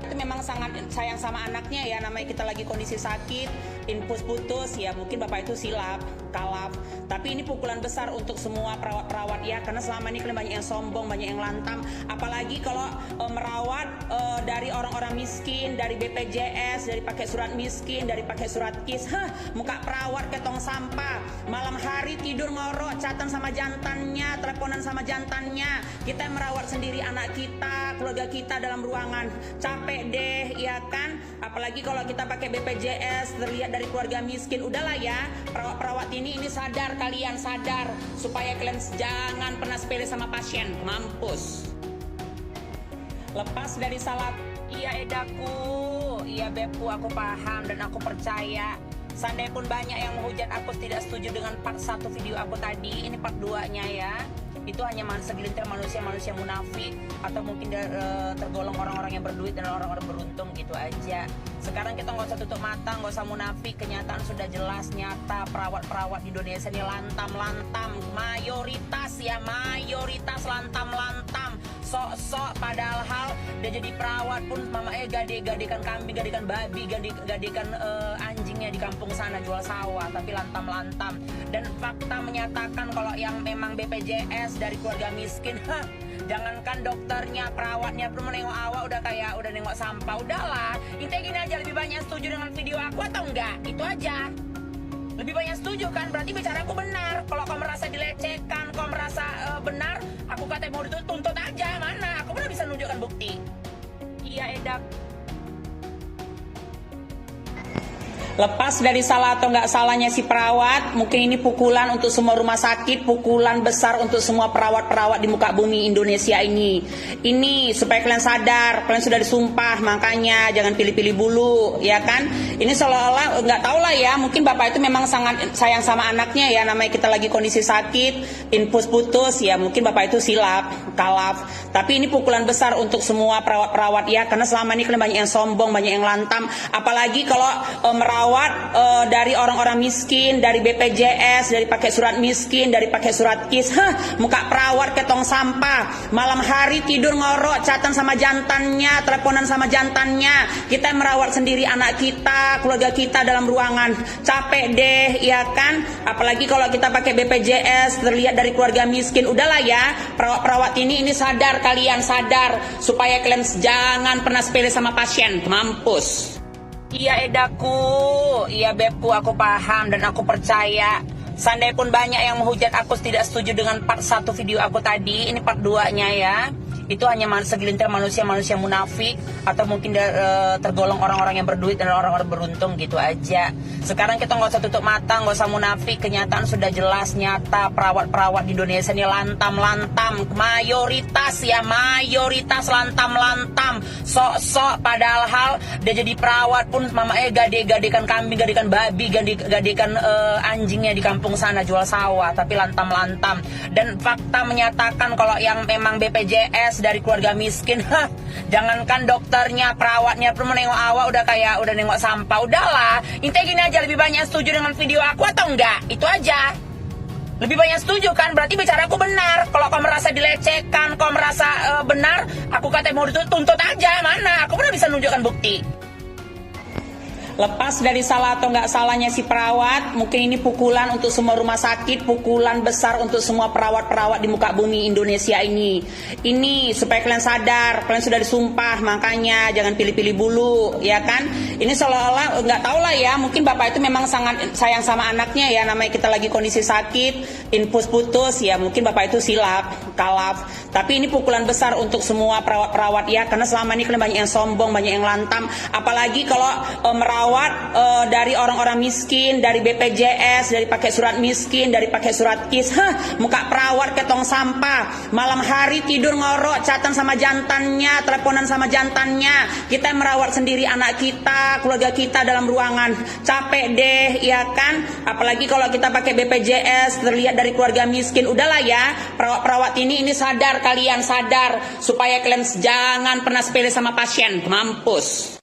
Itu memang sangat sayang sama anaknya ya, namanya kita lagi kondisi sakit, infus putus ya, mungkin bapak itu silap, kalap. Tapi ini pukulan besar untuk semua perawat-perawat ya, karena selama ini kalian banyak yang sombong, banyak yang lantam. Apalagi kalau merawat dari orang-orang miskin, dari BPJS, dari pakai surat miskin, dari pakai surat KIS. Muka perawat ketong sampah, malam hari tidur ngorok, chatan sama jantannya, teleponan sama jantannya. Kita merawat sendiri anak kita, keluarga kita dalam ruangan. Capek deh, ya kan? Apalagi kalau kita pakai BPJS, terlihat dari keluarga miskin. Udahlah ya, perawat-perawat ini sadar, kalian sadar, supaya kalian jangan pernah sepele sama pasien. Mampus. Lepas dari salah, iya edaku, iya bebku, aku paham dan aku percaya. Seandainya pun banyak yang menghujat aku tidak setuju dengan part 1 video aku tadi, ini part 2-nya ya. Itu hanya segelintir manusia munafik, atau mungkin tergolong orang-orang yang berduit dan orang-orang beruntung gitu aja. Sekarang kita nggak usah tutup mata, nggak usah munafik, kenyataan sudah jelas, nyata. Perawat-perawat di Indonesia ini lantam-lantam, mayoritas lantam-lantam, sok-sok, padahal dia jadi perawat pun gadekan kambing, gadekan babi, gadekan anjingnya di kampung sana jual sawah, tapi lantam-lantam. Dan fakta menyatakan kalau yang memang BPJS dari keluarga miskin, jangankan dokternya, perawatnya pun menengok awak udah nengok sampah. Udahlah, intinya gini aja, lebih banyak setuju dengan video aku atau enggak, itu aja. Lebih banyak setuju kan, berarti bicaraku benar. Kalau kau merasa dilecehkan, kau merasa benar, aku kata mau dituntut aja, mana aku udah bisa menunjukkan bukti. Iya edak. Lepas dari salah atau nggak salahnya si perawat, mungkin ini pukulan untuk semua rumah sakit, pukulan besar untuk semua perawat-perawat di muka bumi Indonesia ini. Ini supaya kalian sadar, kalian sudah disumpah, makanya jangan pilih-pilih bulu, ya kan? Ini seolah-olah nggak tahu lah ya, mungkin bapak itu memang sangat sayang sama anaknya ya, namanya kita lagi kondisi sakit, infus putus ya, mungkin bapak itu silap, kalap. Tapi ini pukulan besar untuk semua perawat-perawat ya, karena selama ini kalian banyak yang sombong, banyak yang lantam. Apalagi kalau merawat dari orang-orang miskin, dari BPJS, dari pakai surat miskin, dari pakai surat KIS. Muka perawat ketong sampah, malam hari tidur ngorok, chatan sama jantannya, teleponan sama jantannya. Kita merawat sendiri anak kita, keluarga kita dalam ruangan. Capek deh, ya kan? Apalagi kalau kita pakai BPJS, terlihat dari keluarga miskin. Udahlah ya, perawat-perawat ini sadar, kalian sadar, supaya kalian jangan pernah sepele sama pasien. Mampus. Iya edaku, iya bebku, aku paham dan aku percaya. Seandainya pun banyak yang menghujat aku tidak setuju dengan part 1 video aku tadi, ini part 2-nya ya. Itu hanya segelintir manusia munafik, atau mungkin tergolong orang-orang yang berduit dan orang-orang beruntung gitu aja. Sekarang kita nggak usah tutup mata, nggak usah munafik, kenyataan sudah jelas, nyata. Perawat-perawat di Indonesia ini lantam-lantam, mayoritas lantam-lantam, sok-sok, padahal dia jadi perawat pun gadekan kambing, gadekan babi, gadekan anjingnya di kampung sana jual sawah, tapi lantam-lantam. Dan fakta menyatakan kalau yang memang BPJS dari keluarga miskin, jangankan dokternya, perawatnya pun menengok awak udah nengok sampah. Udahlah, intinya gini aja, lebih banyak setuju dengan video aku atau enggak, itu aja. Lebih banyak setuju kan, berarti bicaraku benar. Kalau kau merasa dilecehkan, kau merasa benar, aku kata mau dituntut aja, mana aku udah bisa menunjukkan bukti. Lepas dari salah atau nggak salahnya si perawat, mungkin ini pukulan untuk semua rumah sakit, pukulan besar untuk semua perawat-perawat di muka bumi Indonesia ini. Ini supaya kalian sadar, kalian sudah disumpah, makanya jangan pilih-pilih bulu, ya kan? Ini seolah-olah nggak tahu lah ya, mungkin bapak itu memang sangat sayang sama anaknya ya, namanya kita lagi kondisi sakit, infus putus ya, mungkin bapak itu silap, kalap. Tapi ini pukulan besar untuk semua perawat-perawat ya, karena selama ini kalian banyak yang sombong, banyak yang lantam. Apalagi kalau merawat dari orang-orang miskin, dari BPJS, dari pakai surat miskin, dari pakai surat KIS. Muka perawat ketong sampah, malam hari tidur ngorok, chatan sama jantannya, teleponan sama jantannya. Kita merawat sendiri anak kita, keluarga kita dalam ruangan. Capek deh, ya kan? Apalagi kalau kita pakai BPJS, terlihat dari keluarga miskin. Udahlah ya, perawat-perawat ini sadar, kalian sadar, supaya kalian jangan pernah sepele sama pasien. Mampus.